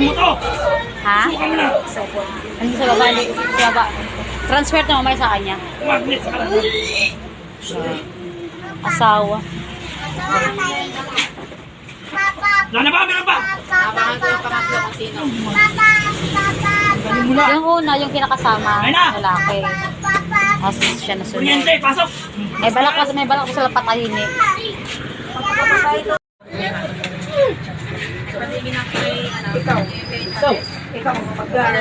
mo to! Ha? Suka mo na! Ano sa baba? Sa baba. Transfer na mamaya sa kanya. Magnet sa kanan. Asawa. Wala na ba? Meron ba? Abangan ko yung pangatlo kung sino. Galing mo na. Yung una, yung kinakasama, Ayun na. lalaki. Tapos siya nasunod. Kuryente, pasok! May balak ko sila patayin eh. Patingin ako kay, Ikaw. So, ikaw ang kapag-gara.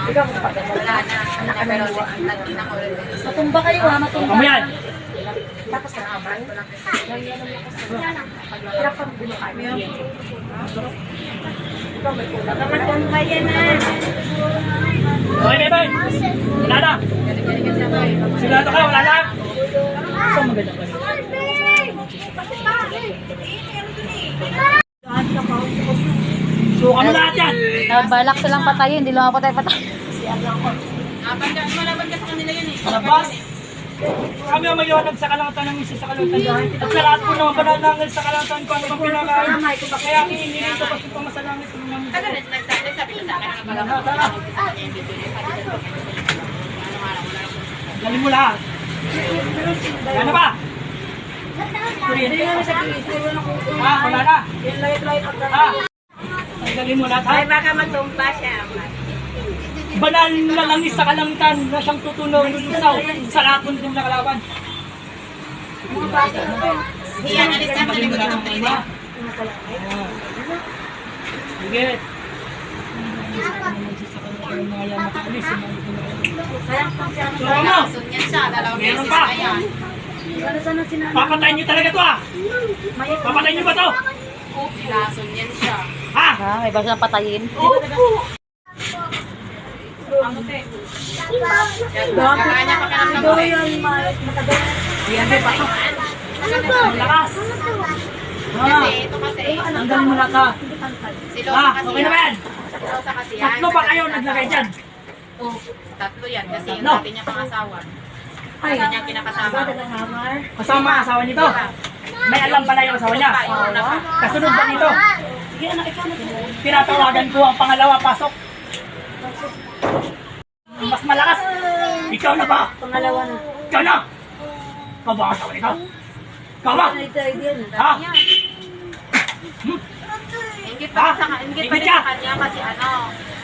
Ikaw ang wala na. Pero nagkina ko rin. Matumba kayo ha, matumba. Kamu yan. Tapos na abang. Okay, bye. Wala na. Sigurado ka, wala na. So, maganda pa rin. Suka mo lahat yan. Balak silang patayin, hindi lang ako patay-patay. Malaban ka sa kanila yun eh. Labas. Kami ang mayawanag sa kalangitan ng isa sa kalangitan. At sa lahat po naman pananangil sa kalangitan ko ano bang pinakain. Kaya hihingi dito pa sa pamasalamit. Taga rin, nagsabi ko sa akin na pala. Galing mo lahat. Ano ba? Kuryente. Ah, wala na. Ah, ay galing mo lahat ha. Ay, baka matumpa siya. Banal na langis sa kalangitan na siyang tutunaw lulusaw sa lahat ng itong nakalaban. Iyan, alis ka sa likod ng training. Sige. Suka mo! Sunyan siya, dalawang Meron beses pa. na yan. Papatayin niyo talaga to ah! Papatayin niyo ba to? Sunyan siya. Ha? Ha, may balak silang patayin. Kanya pa ka ng nabuhay. Yan din, pasok. Lakas. Kasi ito kasi, Tanggalin mo lahat ha. si Losa kasi Okay na ba yan? Si Losa kasi yan. Tatlo ba kayo naglagay dyan? Tatlo yan kasi yung No. dati niya pangasawa. Kasi niya kinakasama. Kasama ang asawa nito. May alam pala yung asawa niya. Kasunod ba nito? Tinatawagan ko ang pangalawa, pasok. Mas malakas. Ikaw na ba? Pangalawa na. Ikaw na. Ikaw ba ang asawa nito? Ikaw ba? Ha? Ingit pa sa kanya kasi ano.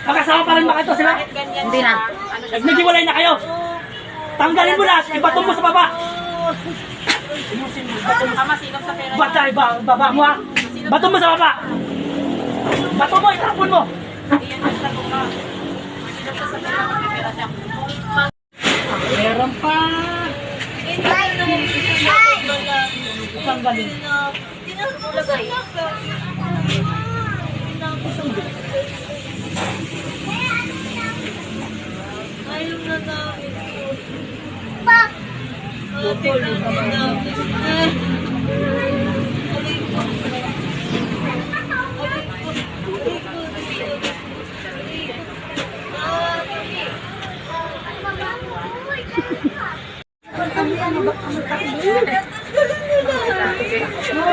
Magkasama pa rin ba kayo sila? Bakit ganyan Hindi na. siya? Ano siya? Naghiwalay na kayo. Tanggalin mo lahat. Ibato mo sa baba. Baka masilong sa pera niya. Bata, baba mo ha. Bato mo sa baba. Bato mo, itapon mo. Iyan yung sa bunga. Masilong siya sa pera, magpipera siya. Meron pa. Tanggalin.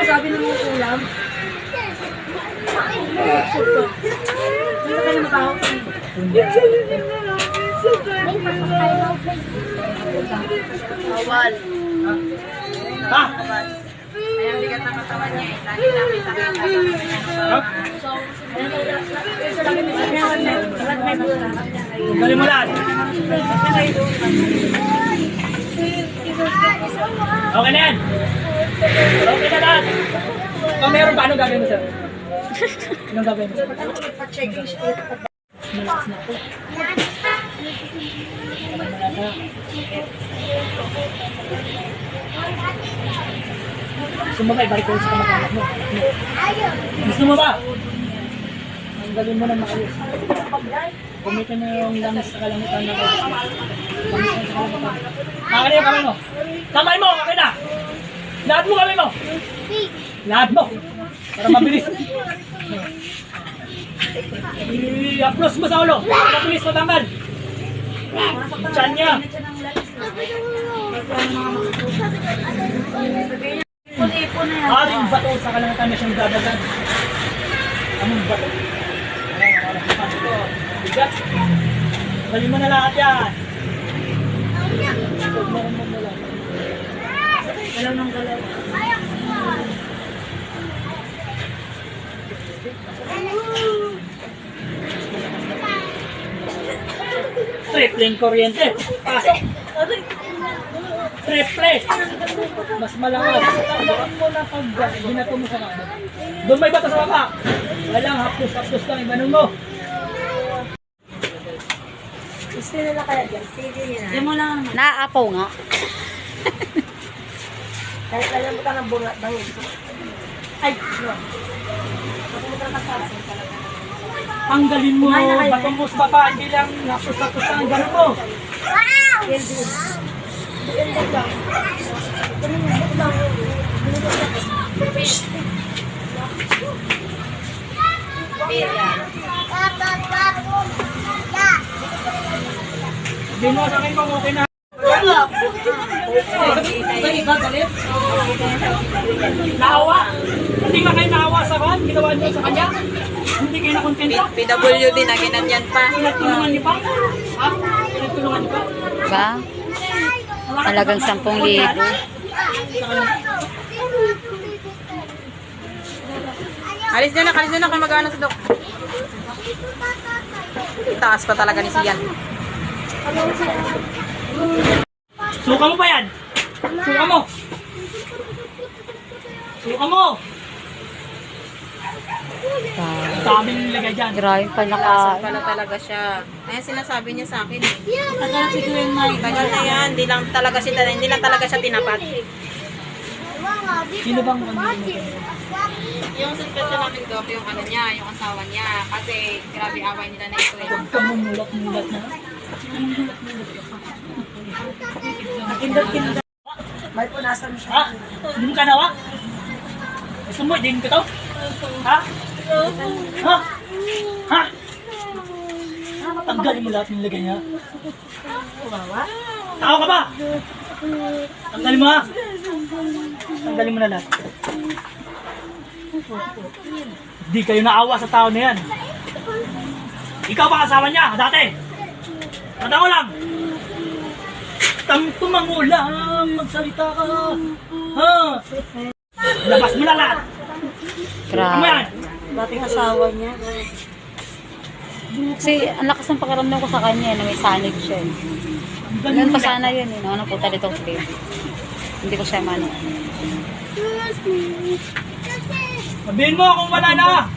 Sabi ng mga ulam. Hindi ka na makahaw. Awal. Ha? Ay, ang bigat ng katawan niya eh. Lagi namin sa Tanggalin mo lahat. Okay na yan. Okay na lahat. Kung meron pa, anong gagawin mo sir? Anong gagawin mo sir? Malakas na ako. Gusto mo ba ibalik ko sa kamag-anak mo? Gusto mo ba? Ang gawin mo na maayos. Gamitin mo yung langis sa kalangitan na kayo. Nakakali yung kamay mo. Kamay mo, okay na. Lahat mo kamay mo. Lahat mo. Para mabilis. I-applause mo sa ulo. Para mabilis matanggal. Tiyan niya. Aring bato sa kalangitan na siyang dadagan. Anong bato? Bigat. Bali mo na lahat yan. Huwag mo kong magmula. Galaw ng galaw. Tripling kuryente. Pasok. Triple. Mas malakas. Huwag mo na pag binato mo sa kama. Doon may bata sa baba. Walang hapos lang. Ibanon mo. Gusto nila kaya dyan. Sige nila. Yan mo lang naman. Naapaw nga. Kahit alam mo ka ng bunga, bangin. Ay, no. Huwag mo ka kasasa talaga. Tanggalin mo. Batong mo sa baba. Hindi lang hapos lang. Ibanon mo. Sabihin mo sa akin kung okay na. Naawa? Hindi nga kayo naawa sa kan? Ginawa niyo sa kanya? Hindi kayo nakontento? PWD na ginanyan pa. Pinagtulungan niyo pa? Ha? Pinagtulungan niyo pa? Ba? Talagang 10,000. Alis na kung mag-ano sa dok. Taas pa talaga ni Sian. Suka mo pa yan? Suka mo! Suka mo! Ang daming nilagay dyan. Grabe pa Asan pala talaga siya. Ayan sinasabi niya sa akin eh. Tagal si Gwen Mike. Tagal na yan. Hindi lang talaga siya tinapat. Sino bang ano? Yung suspension namin dok, yung ano niya, yung asawa niya. Kasi grabe away nila na ito eh. Huwag kang mumulat-mulat na. Nakindot-kindot. May punasan siya. Ha? Hindi mo kanawa? Gusto mo, din ko to? Ha? Ha? Ha? Tanggalin mo lahat ng lagay niya. Tao ka ba? Tanggalin mo ha? Tanggalin mo na lahat. Hindi kayo naawa sa tao na yan. Ikaw ba kasama niya dati? Tatawa lang. Tumango lang. Magsalita ka. Ha? Labas mo na lahat. Ano yan? Grabe. Dating asawa niya. Kasi ang lakas ng pakiramdam ko sa kanya na may sanig siya. Ganun pa sana yun. Ano po dito sa baby. Hindi ko siya mano. Sabihin mo kung wala na.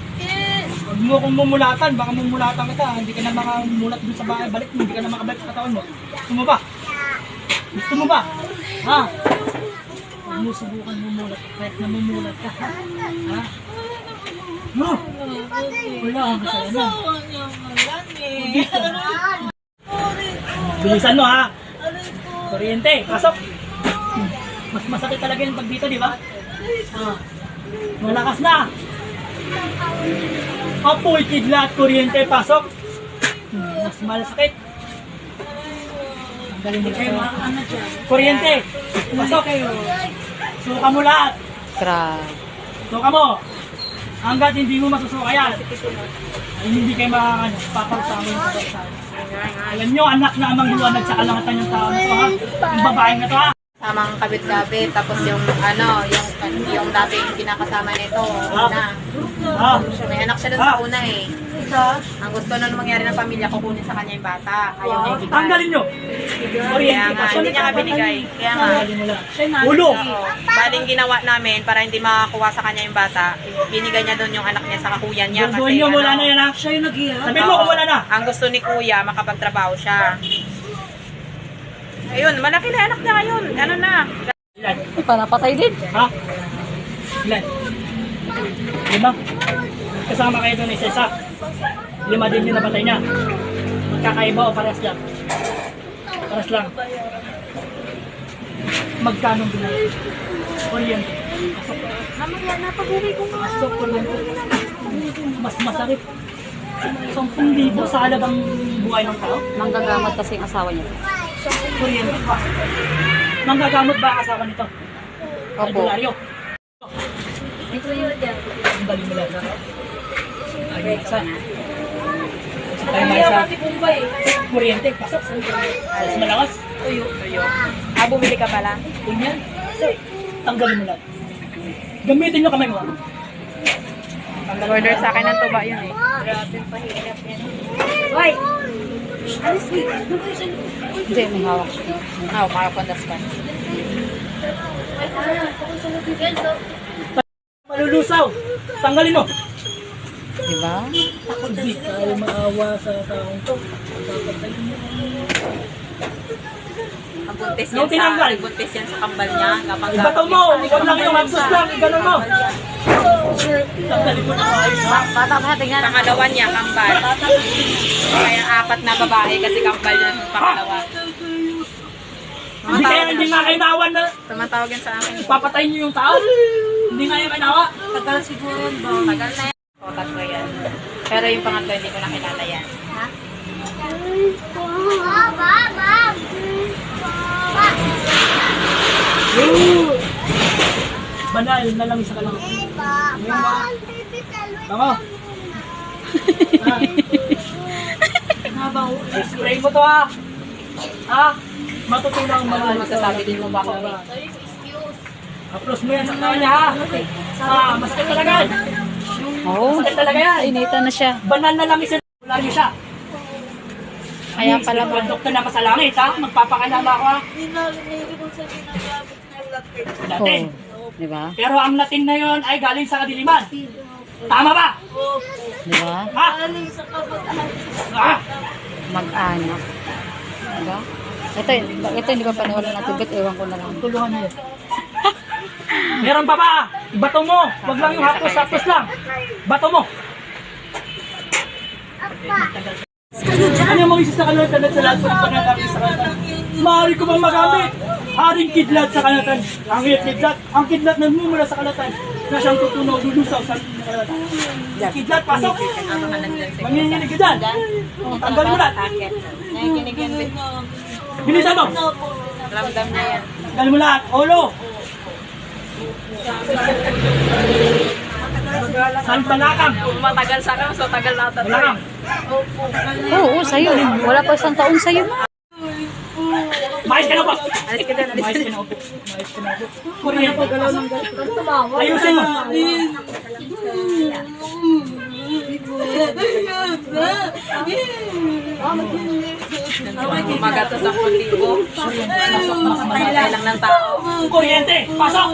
Huwag mo kung mumulatan. Baka mumulatan kita. Hindi ka na makamulat dun sa bahay. Balik mo. Hindi ka na makabalik sa katawan mo. Gusto mo ba? Gusto mo ba? Ha? Huwag mo subukan mumulat. Kahit na mumulat ka. Ha? No? Wala akong kasalanan. Bilisan mo ha. Kuryente. Pasok. Mas masakit talaga yung pag dito, di ba? Malakas na. Apoy, kidlat, kuryente, pasok. Mas masakit. Ang galing nila. Kuryente, pasok. Suka mo lahat. Grabe. Suka mo. Hanggat hindi mo masusuka yan, ay hindi kayo makakapagsamin sa pagsasabi. Alam nyo, anak na amang liwanag sa kalangatan yung tao na to ha. Yung babaeng na to ha. Samang kabit-kabit, tapos yung yung dating kinakasama nito, una. Ha? May anak siya dun sa una eh. Ang gusto nun mangyari ng pamilya, kukunin sa kanya yung bata. Ayaw niya ibigay. Tanggalin nyo. Kaya Kuryente, nga, pasok. hindi niya ka binigay. Kaya nga, Tanggalin mo lang. Ulo. baling ginawa namin para hindi makakuha sa kanya yung bata, binigay niya doon yung anak niya sa kuya niya. Kasi Gawin nyo, wala na yan ha. siya yung nag-iyak. Sabihin mo kung wala na. Ang gusto ni kuya, makapagtrabaho siya. Ayun, malaki na anak niya ngayon. Ano na? Ilan? Panapatay din. Ha? Ilan? 5? Kasama kayo doon isa-isa. 5 din yung napatay niya. Magkakaiba o parehas lang? Parehas lang. Magkano binayad? Kuryente. Mamaya, napag-uwi ko nga. Pasok kuryente. Mas masarap. 10,000 sa halagang buhay ng tao. Manggagamot kasi yung asawa niya. Kuryente. Manggagamot ba ang asawa nito? Opo. Albularyo. Ang dali mo lang. Ay, isa. Ay, may isa. Kuryente, pasok. Mas malakas. Tuyo. Ah, bumili ka pala? Ganyan. Tanggalin mo lang. Gamitin nyo kamay mo. Order sa akin ng tuba yun eh. Hindi, may hawak siya. Ah, makakondas pa. Malulusaw. Tanggalin mo. Diba? Hindi tayo maawa sa taong to. Papatayin mo. Ang buntis Yung yan tinanggal. buntis yan sa kambal niya. Ibato mo. Huwag lang yung hapsos lang. Ganun mo. Tanggalin mo na ayos ha. Bata pa, tingnan. Pangalawa niya, kambal. Kaya 4 na babae kasi kambal yan yung pangalawa. Hindi kaya hindi nga kayo nawan na Tumatawag yan sa akin. papatayin nyo yung tao. Hindi nga yung kayo nawa. Tagal siguro yun ba? Tagal na yan. O, 3 yan. Pero yung pangatlo hindi ko nakilala yan. Banal na lang isa ka lang. Tama. Spray mo to ha. Ha? Matutulong ang banal. Magsasabi din mo ba ako? Aplos mo yan sa kanya ha. Masakit talaga. Oo. Masakit talaga yan. Inita na siya. Banal na lang isa. Wala niyo siya. Kaya pala ba? Doktor na sa langit ha. Magpapakalama ako ha. Latin. Oo. Diba? Pero ang Latin na yon ay galing sa kadiliman. Tama ba? Diba? Ha? Ah! Mag-anak. Diba? Ito hindi ko paniwala na tibet. Ewan ko na lang. Tulungan niyo. Meron pa ba? Bato mo. Huwag lang yung hapos-hapos lang. Bato mo. Ano yung mga isa sa kalatan at sa lahat ng pananakit sa kalatan? Maaari ko bang magamit? Haring kidlat sa kalatan. Ang kidlat. Ang kidlat na mumula sa kalatan na siyang tutunaw lulusaw sa kalatan. Kidlat, pasok. Manginginig ka dyan. Tanggal mo lahat. Nakikinig yan din. Bilisan mo. Ramdam niya yan. Tanggal mo lahat. Olo. San Balakang. Kung matagal sa akin, so tagal na ata. Balakang. Oo, sa'yo. Wala pa isang taon sa'yo na. Mais ka na ba? Alis ka din, alis Mais ka ka na upo. Mais ka na upo. Kuryente. Ayusin mo. Umagat sa 10,000. Mamatay lang ng tao. Kuryente. Pasok.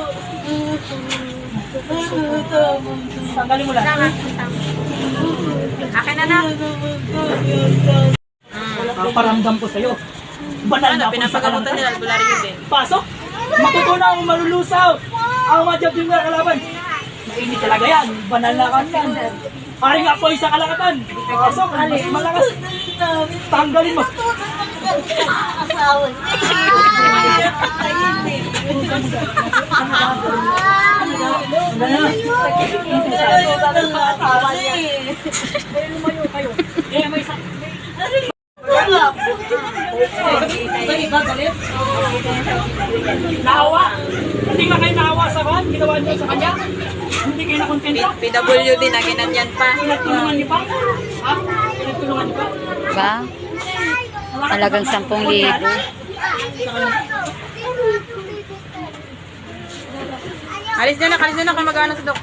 Tanggalin mo lang. Akin na na. Paparamdam ko sa'yo. Banal na Ano, ako sa pinapagamutan kalatan. nila, albularyo din. Pasok. Matutunan ang malulusaw. Ang madyab yung kalaban. Mainit talaga yan. Banal na kan yan. Haring ako sa kalakatan. Pasok. Mas malakas. Tanggalin mo. Eh, may isa. Naawa? Hindi nga kayo naawa sa kan? Ginawa niyo sa kanya? Hindi kayo nakontento? PWD na ginanyan pa. Pinagtulungan niyo pa? Ha? Pinagtulungan niyo pa? Diba? Talagang 10,000. Alis na kung mag-ano sa dok.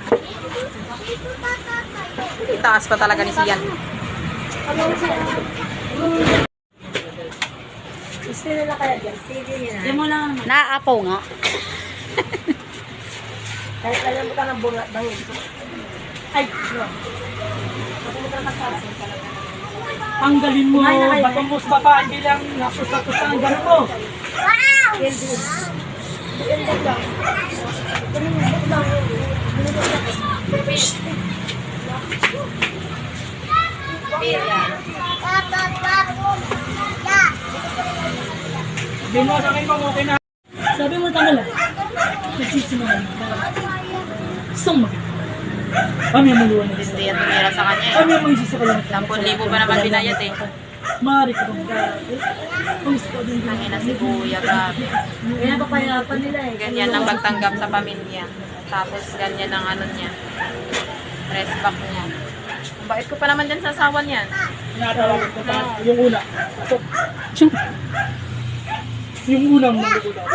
Taas pa talaga ni Sian. Naaapaw nga. Ay! Tanggalin mo. Batong mo sa baba. Hindi lang napos-tapos ang gano'n mo. Sabi mo sa akin kung okay na. Sabi mo tanggal lang. Nagsisimula. Isang mag. Kami ang maluwan na isa. Hindi yan tumira sa kanya eh. Kami ang mag-isisa ka lang. 10,000 pa naman binayad eh. Maaari ka bang kung isa ka din. Tangina si Kuya, grabe. Kaya pa payapan nila eh. Ganyan ang pagtanggap sa pamilya. Tapos ganyan ang ano niya. Press back niya. Ang bait ko pa naman dyan sa asawa niyan. Tinatawagan ko pa. Yung una. Pasok. Yung unang magugulat.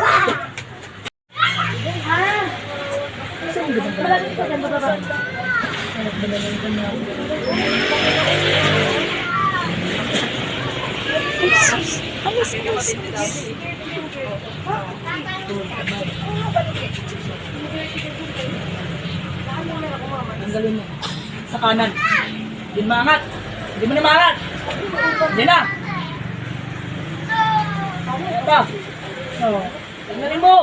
Tanggalin mo. Sa kanan. Hindi maangat. Hindi mo na maangat. Hindi na. Ito. Oh. Tanggalin mo.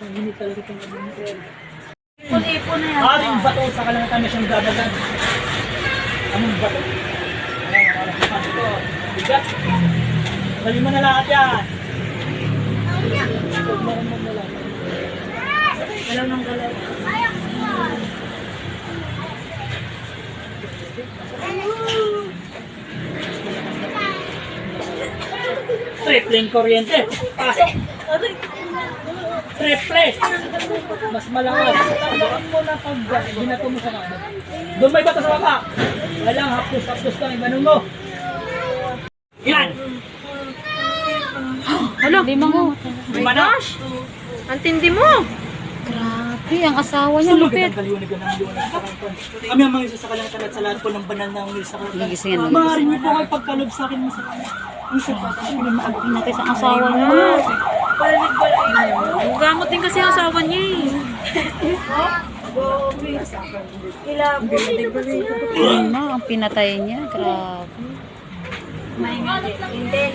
Ang hinit talaga itong kabuntel. Ipon-ipon na yan. Aring bato sa kalangitan na siyang dadagan. Anong bato? Ayan, alam ko ito. Bigat. Tanggalin mo na lahat yan. Huwag mo kong magmula. Galaw ng galaw. Tripling kuryente. Pasok. Triple. Mas malakas. Tanggalin mo na pag binato mo sa kanan. Doon may bato sa baba. Walang hapdos lang. Ganun mo. Ilan? Hala, lima mo. My gosh! Ang tindi mo! Grabe, ang asawa niya Sulog lupit. ang kaliwanag ng liwanag sa kanton. Kami ang mga isa sa kalangitan at sa lahat po ng banal na ulit sa kanton. Gigisingin mo. Maaari niyo po kayo pagkalob sa akin mo sa kanton. Ang sapat ang pinamahal. Natin sa asawa niya. Gamot din kasi ang asawa niya eh. Ayun na, ang pinatay niya. Grabe.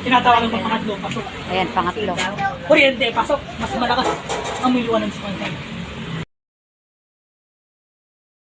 Tinatawagan ko pangatlo, pasok. Ayan, pangatlo. Kuryente, pasok. Mas malakas ang may liwanag sa kanton.